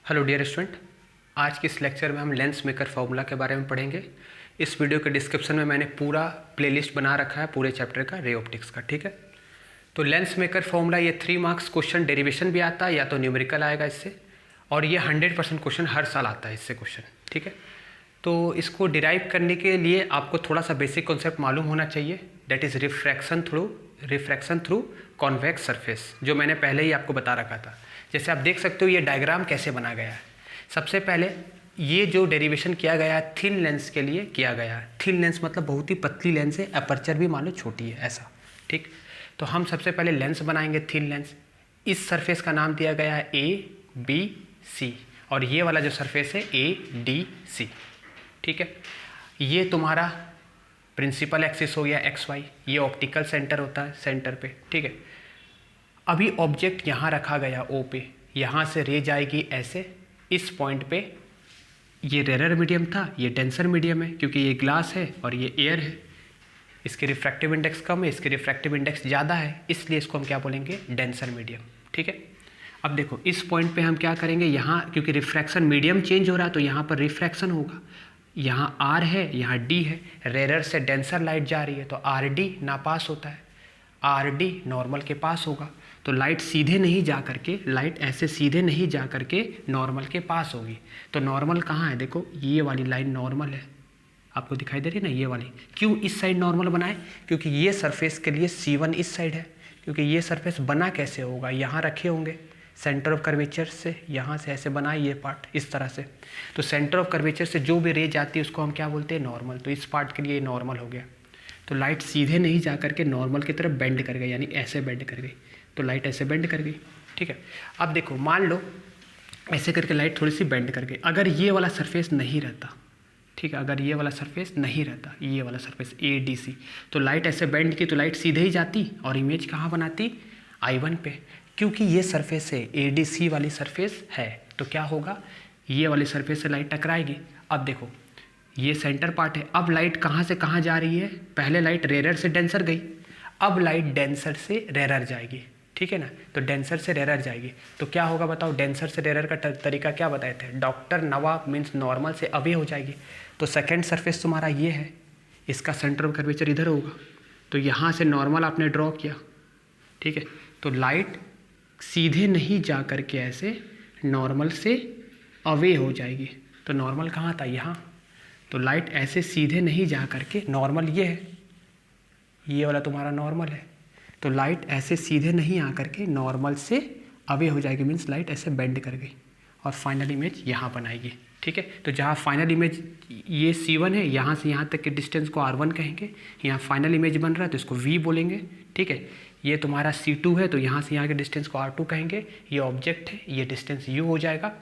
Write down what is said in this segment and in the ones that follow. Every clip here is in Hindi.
हेलो डियर स्टूडेंट, आज के इस लेक्चर में हम लेंस मेकर फॉर्मूला के बारे में पढ़ेंगे। इस वीडियो के डिस्क्रिप्शन में मैंने पूरा प्लेलिस्ट बना रखा है पूरे चैप्टर का, रे ऑप्टिक्स का। ठीक है, तो लेंस मेकर फॉर्मूला ये 3 मार्क्स क्वेश्चन डेरिवेशन भी आता है या तो न्यूमेरिकल आएगा इससे, और ये 100% क्वेश्चन हर साल आता है इससे क्वेश्चन। ठीक है, तो इसको डिराइव करने के लिए आपको थोड़ा सा बेसिक कॉन्सेप्ट मालूम होना चाहिए, that is refraction through convex surface, जो मैंने पहले ही आपको बता रखा था। जैसे आप देख सकते हो ये डायग्राम कैसे बना गया है। सबसे पहले ये जो डेरिवेशन किया गया है थिन लेंस के लिए किया गया है। थिन लेंस मतलब बहुत ही पतली लेंस है, अपर्चर भी मान लो छोटी है, ऐसा। ठीक, तो हम सबसे पहले लेंस बनाएंगे, थिन लेंस। इस सरफेस का नाम दिया गया है ABC, और ये वाला जो सरफेस है ADC। ठीक है, ये तुम्हारा प्रिंसिपल एक्सिस हो गया XY, ये ऑप्टिकल सेंटर होता है सेंटर पे। ठीक है, अभी ऑब्जेक्ट यहाँ रखा गया O पे, यहाँ से रे जाएगी ऐसे इस पॉइंट पे। ये रेयर मीडियम था, ये डेंसर मीडियम है, क्योंकि ये ग्लास है और ये एयर है। इसकी रिफ्रैक्टिव इंडेक्स कम है, इसकी रिफ्रैक्टिव इंडेक्स ज़्यादा है, इसलिए इसको हम क्या बोलेंगे, डेंसर मीडियम। ठीक है, अब देखो इस पॉइंट पे हम क्या करेंगे, यहाँ क्योंकि रिफ्रैक्शन मीडियम चेंज हो रहा है तो यहाँ पर रिफ्रैक्शन होगा। यहाँ R है, यहाँ D है, रेयर से डेंसर लाइट जा रही है तो RD नापास होता है, RD नॉर्मल के पास होगा। तो लाइट सीधे नहीं जा करके, लाइट ऐसे सीधे नहीं जा करके नॉर्मल के पास होगी। तो नॉर्मल कहाँ है, देखो ये वाली लाइन नॉर्मल है, आपको दिखाई दे रही है ना ये वाली। क्यों इस साइड नॉर्मल बनाए, क्योंकि ये सरफेस के लिए C1 इस साइड है, क्योंकि ये सरफेस बना कैसे होगा, यहाँ रखे होंगे सेंटर ऑफ कर्वेचर से, यहाँ से ऐसे बनाए ये पार्ट इस तरह से। तो सेंटर ऑफ कर्वेचर से जो भी रे जाती है उसको हम क्या बोलते हैं, नॉर्मल। तो इस पार्ट के लिए नॉर्मल हो गया। तो लाइट सीधे नहीं जा करके नॉर्मल की तरफ बेंड कर गई, यानी ऐसे बेंड कर गई, तो लाइट ऐसे बेंड कर गई। ठीक है, अब देखो मान लो ऐसे करके लाइट थोड़ी सी बेंड कर गई। अगर ये वाला सरफेस नहीं रहता, ठीक है, अगर ये वाला सरफेस नहीं रहता, ये वाला सरफेस ADC, तो लाइट ऐसे बेंड की तो लाइट सीधे ही जाती और इमेज कहाँ बनाती, I1 पे। क्योंकि ये सरफेस है, ADC वाली सरफेस है, तो क्या होगा, ये वाली सरफेस से लाइट टकराएगी। अब देखो ये सेंटर पार्ट है, अब लाइट कहाँ से कहाँ जा रही है, पहले लाइट रेयर से डेंसर गई, अब लाइट डेंसर से रेयर जाएगी। ठीक है ना, तो डेंसर से रेयर जाएगी तो क्या होगा बताओ, डेंसर से रेयर का तरीका क्या बताए थे, डॉक्टर नवाब मीन्स नॉर्मल से अवे हो जाएगी। तो सेकेंड सरफेस तुम्हारा ये है, इसका सेंटर ऑफ कर्वेचर इधर होगा, तो यहाँ से नॉर्मल आपने ड्रॉ किया। ठीक है, तो लाइट सीधे नहीं जा करके ऐसे नॉर्मल से अवे हो जाएगी। तो नॉर्मल कहाँ था, यहाँ। तो लाइट ऐसे सीधे नहीं जा करके, नॉर्मल ये है, ये वाला तुम्हारा नॉर्मल है, तो लाइट ऐसे सीधे नहीं आ करके नॉर्मल से अवे हो जाएगी, मीन्स लाइट ऐसे बेंड कर गई और फाइनल इमेज यहाँ बनाएगी। ठीक है, तो जहाँ फाइनल इमेज ये C1 है, यहाँ से यहाँ तक के डिस्टेंस को R1 कहेंगे, यहाँ फाइनल इमेज बन रहा है तो इसको V बोलेंगे। ठीक है, ये तुम्हारा C2 है तो यहाँ से यहाँ के डिस्टेंस को R2 कहेंगे, ये ऑब्जेक्ट है, ये डिस्टेंस U हो जाएगा।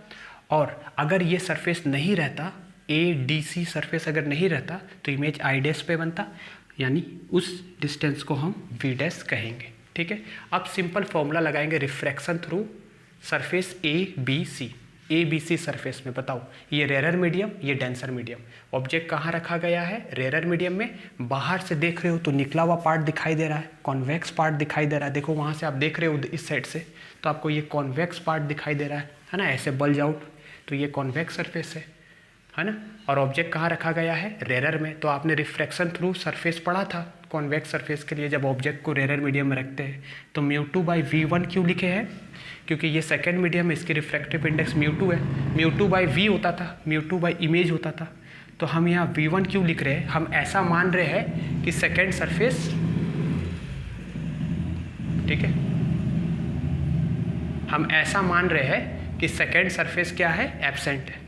और अगर ये सरफेस नहीं रहता, ADC सरफेस अगर नहीं रहता तो इमेज I' पे बनता, यानी उस डिस्टेंस को हम V' कहेंगे। ठीक है, अब सिंपल फॉर्मूला लगाएंगे refraction through surface ABC surface में। बताओ ये रेयर मीडियम, ये डेंसर मीडियम, ऑब्जेक्ट कहाँ रखा गया है, रेयर मीडियम में। बाहर से देख रहे हो तो निकला हुआ पार्ट दिखाई दे रहा है, कॉन्वेक्स पार्ट दिखाई दे रहा है। देखो वहाँ से आप देख रहे हो इस साइड से तो आपको ये कॉन्वेक्स पार्ट दिखाई दे रहा है ना, ऐसे बल्ज आउट, तो ये कॉन्वेक्स सरफेस है ना। और ऑब्जेक्ट कहाँ रखा गया है, रेयर में। तो आपने रिफ्रैक्शन थ्रू सरफेस पढ़ा था कॉन्वेक्स सरफेस के लिए, जब ऑब्जेक्ट को रेयर मीडियम में रखते हैं तो μ2/V1 क्यों लिखे हैं, क्योंकि ये सेकेंड मीडियम है, इसकी रिफ्रैक्टिव इंडेक्स μ2 है, μ2/V होता था, μ2/इमेज होता था। तो हम यहाँ V1 क्यों लिख रहे हैं, हम ऐसा मान रहे हैं कि सेकेंड सरफेस, ठीक है, हम ऐसा मान रहे हैं कि सेकेंड सरफेस क्या है, एब्सेंट है।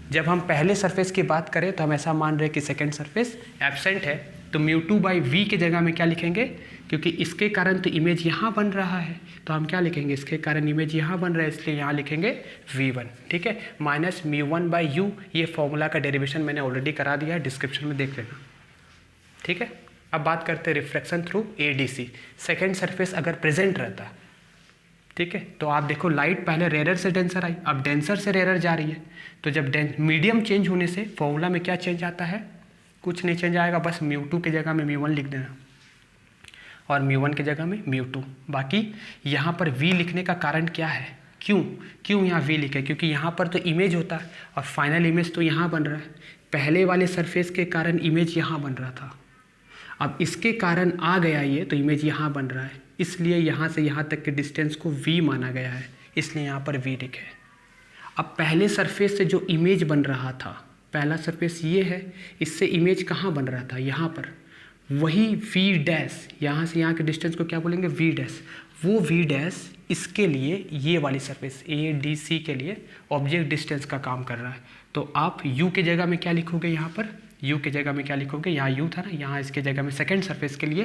जब हम पहले सरफेस की बात करें तो हम ऐसा मान रहे हैं कि सेकेंड सरफेस एब्सेंट है, तो μ2/V के जगह में क्या लिखेंगे, क्योंकि इसके कारण तो इमेज यहाँ बन रहा है तो हम क्या लिखेंगे, इसके कारण इमेज यहाँ बन रहा है इसलिए यहाँ लिखेंगे V1। ठीक है, माइनस μ1/U, ये फॉर्मूला का डेरिवेशन मैंने ऑलरेडी करा दिया है, डिस्क्रिप्शन में देख लेना। ठीक है, अब बात करते हैं refraction through ADC। Second surface अगर प्रेजेंट रहता, ठीक है, तो आप देखो लाइट पहले रेयर से डेंसर आई, अब डेंसर से रेयर जा रही है, तो जब मीडियम चेंज होने से फॉर्मूला में क्या चेंज आता है, कुछ नहीं चेंज आएगा, बस μ2 की जगह में μ1 लिख देना और μ1 की जगह में μ2। बाकी यहाँ पर V लिखने का कारण क्या है, क्यों यहाँ वी लिखे, क्योंकि यहाँ पर तो इमेज होता है और फाइनल इमेज तो यहाँ बन रहा है। पहले वाले सरफेस के कारण इमेज यहाँ बन रहा था, अब इसके कारण आ गया ये, तो इमेज यहाँ बन रहा है, इसलिए यहाँ से यहाँ तक के डिस्टेंस को वी माना गया है, इसलिए यहाँ पर वी लिखे। अब पहले सरफेस से जो इमेज बन रहा था, पहला सरफेस ये है, इससे इमेज कहाँ बन रहा था, यहाँ पर, वही वी डैश, यहाँ से यहाँ के डिस्टेंस को क्या बोलेंगे, वी डैश। वो वी डैश इसके लिए ये वाली सरफेस ए डी सी के लिए ऑब्जेक्ट डिस्टेंस का काम कर रहा है। तो आप यू के जगह में क्या लिखोगे, यहाँ पर यू के जगह में क्या लिखोगे, यहाँ यू था ना, यहाँ इसके जगह में सेकेंड सरफेस के लिए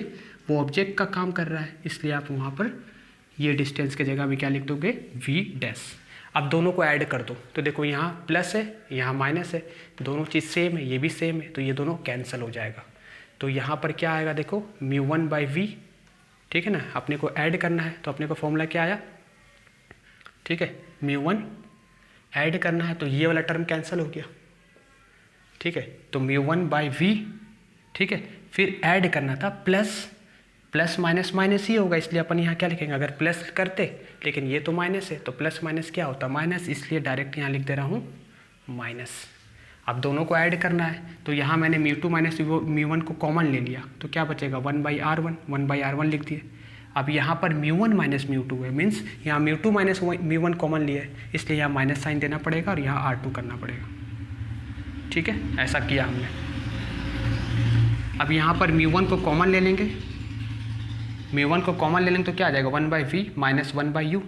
वो ऑब्जेक्ट का काम कर रहा है, इसलिए आप वहाँ पर ये डिस्टेंस के जगह में क्या लिख दोगे, वी डैश। अब दोनों को ऐड कर दो, तो देखो यहाँ प्लस है, यहाँ माइनस है, दोनों चीज़ सेम है, ये भी सेम है, तो ये दोनों कैंसिल हो जाएगा। तो यहाँ पर क्या आएगा, देखो μ1/v, ठीक है ना, अपने को ऐड करना है, तो अपने को फॉर्मूला क्या आया, ठीक है, μ1 ऐड करना है, तो ये वाला टर्म कैंसिल हो गया, ठीक है, तो μ1/v, ठीक है, फिर ऐड करना था प्लस माइनस माइनस ही होगा, इसलिए अपन यहाँ क्या लिखेंगे, अगर प्लस करते, लेकिन ये तो माइनस है, तो प्लस माइनस क्या होता है, माइनस, इसलिए डायरेक्ट यहाँ लिख दे रहा हूँ माइनस। अब दोनों को ऐड करना है, तो यहाँ मैंने μ2 माइनस μ1 को कॉमन ले लिया, तो क्या बचेगा, 1/r1 लिख दिए। अब यहाँ पर μ1 माइनस μ2 है, मीन्स यहाँ μ2 माइनस μ1 कॉमन लिया है, इसलिए यहाँ माइनस साइन देना पड़ेगा और यहाँ r2 करना पड़ेगा, ठीक है, ऐसा किया हमने। अब यहाँ पर μ1 को कॉमन ले लेंगे, μ1 को कॉमन ले लेंगे तो क्या आ जाएगा, 1/v माइनस 1/u,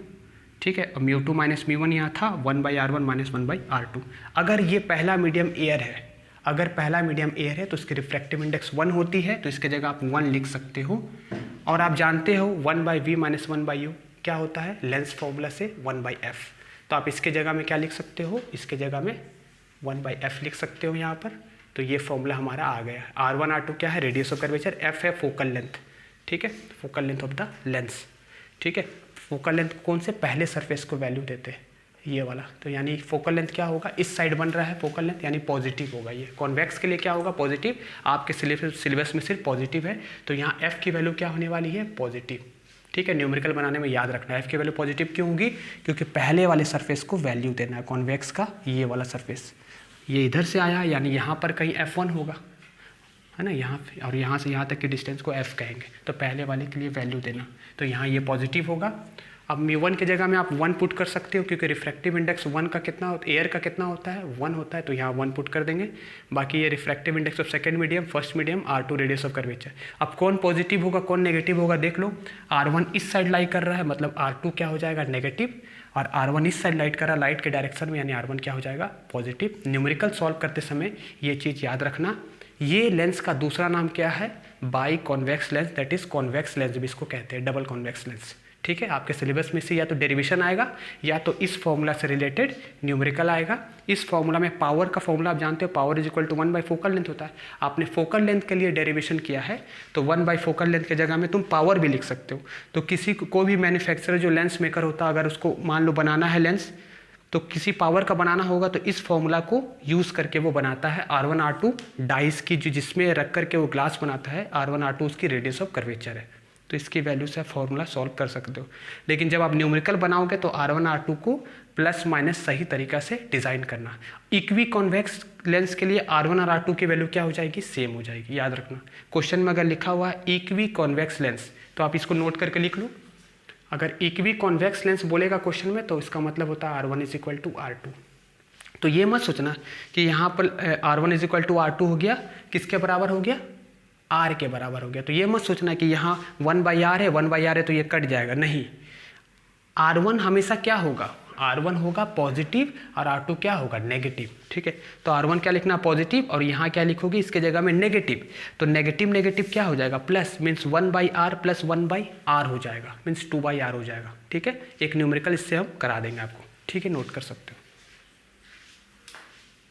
ठीक है, और μ2 माइनस μ1 यहाँ था 1/r1 माइनस 1/r2। अगर ये पहला मीडियम एयर है, अगर पहला मीडियम एयर है तो इसकी रिफ्रैक्टिव इंडेक्स 1 होती है, तो इसके जगह आप 1 लिख सकते हो। और आप जानते हो 1/v माइनस 1/u क्या होता है, लेंस फॉर्मूला से 1/f, तो आप इसके जगह में क्या लिख सकते हो, इसके जगह में 1/f लिख सकते हो यहाँ पर। तो ये फॉर्मूला हमारा आ गया। r1 r2 क्या है, रेडियस ऑफ कर्वेचर, f है फोकल लेंथ, ठीक है, focal length of the lens, ठीक है। फोकल लेंथ कौन से, पहले सरफेस को वैल्यू देते हैं, ये वाला, तो यानी फोकल लेंथ क्या होगा, इस साइड बन रहा है फोकल लेंथ, यानी पॉजिटिव होगा। ये कॉन्वेक्स के लिए क्या होगा, पॉजिटिव, आपके सिलेबस में सिर्फ पॉजिटिव है, तो यहाँ f की वैल्यू क्या होने वाली है, पॉजिटिव, ठीक है। न्यूमेरिकल बनाने में याद रखना है, f की वैल्यू पॉजिटिव क्यों होगी, क्योंकि पहले वाले सरफेस को वैल्यू देना है, कॉन्वेक्स का ये वाला सरफेस, ये इधर से आया, यानी यहाँ पर कहीं f1 होगा, है ना, यहाँ और यहाँ से यहाँ तक के डिस्टेंस को f कहेंगे, तो पहले वाले के लिए वैल्यू देना, तो यहाँ ये पॉजिटिव होगा। अब μ1 की जगह में आप 1 पुट कर सकते हो, क्योंकि रिफ्रैक्टिव इंडेक्स 1 का कितना होता है, एयर का कितना होता है, 1 होता है, तो यहाँ 1 पुट कर देंगे। बाकी ये refractive index of second medium, first medium, r2 radius of curvature. अब कौन पॉजिटिव होगा कौन नेगेटिव होगा देख लो, r1 इस साइड लाई कर रहा है, मतलब r2 क्या हो जाएगा, नेगेटिव, और r1 इस साइड लाइट कर रहा है, लाइट के डायरेक्शन में, यानी r1 क्या हो जाएगा, पॉजिटिव। न्यूमेरिकल सॉल्व करते समय ये चीज़ याद रखना। ये लेंस का दूसरा नाम क्या है, by convex lens, that is convex lens भी इसको कहते हैं, डबल कॉन्वेक्स लेंस, ठीक है। आपके सिलेबस में से या तो डेरिवेशन आएगा या तो इस फॉर्मूला से रिलेटेड न्यूमेरिकल आएगा। इस फॉर्मूला में पावर का फॉर्मूला आप जानते हो, power is equal to 1 by focal length होता है। आपने फोकल लेंथ के लिए डेरिवेशन किया है, तो 1 बाई फोकल लेंथ के जगह में तुम पावर भी लिख सकते हो। तो किसी को भी मैन्युफैक्चरर जो लेंस मेकर होता है, अगर उसको मान लो बनाना है लेंस, तो किसी पावर का बनाना होगा, तो इस फॉर्मूला को यूज़ करके वो बनाता है। r1 r2 डाइस की जो जिसमें रख करके वो ग्लास बनाता है, r1 r2 उसकी रेडियस ऑफ कर्वेचर है, तो इसकी वैल्यू से आप फॉर्मूला सॉल्व कर सकते हो। लेकिन जब आप न्यूमेरिकल बनाओगे तो r1 r2 को प्लस माइनस सही तरीका से डिज़ाइन करना। इक्वी कॉन्वेक्स लेंस के लिए r1 और r2 की वैल्यू क्या हो जाएगी, सेम हो जाएगी, याद रखना। क्वेश्चन में अगर लिखा हुआ है इक्वी कॉन्वेक्स लेंस, तो आप इसको नोट करके लिख लो। अगर इक्वी कॉन्वेक्स लेंस बोलेगा क्वेश्चन में, तो इसका मतलब होता है r1 is equal to r2। तो ये मत सोचना कि यहाँ पर r1 is equal to r2 हो गया, किसके बराबर हो गया, r के बराबर हो गया। तो ये मत सोचना कि यहाँ 1/r है, 1/r है तो ये कट जाएगा, नहीं। r1 हमेशा क्या होगा, r1 होगा पॉजिटिव और r2 क्या होगा, नेगेटिव, ठीक है। तो r1 क्या लिखना, पॉजिटिव, और यहाँ क्या लिखोगे इसके जगह में नेगेटिव। तो नेगेटिव नेगेटिव क्या हो जाएगा, plus, means 1/r plus 1/r हो जाएगा, मीन्स 2/r हो जाएगा, ठीक है। एक न्यूमेरिकल इससे हम करा देंगे आपको, ठीक है, नोट कर सकते हो।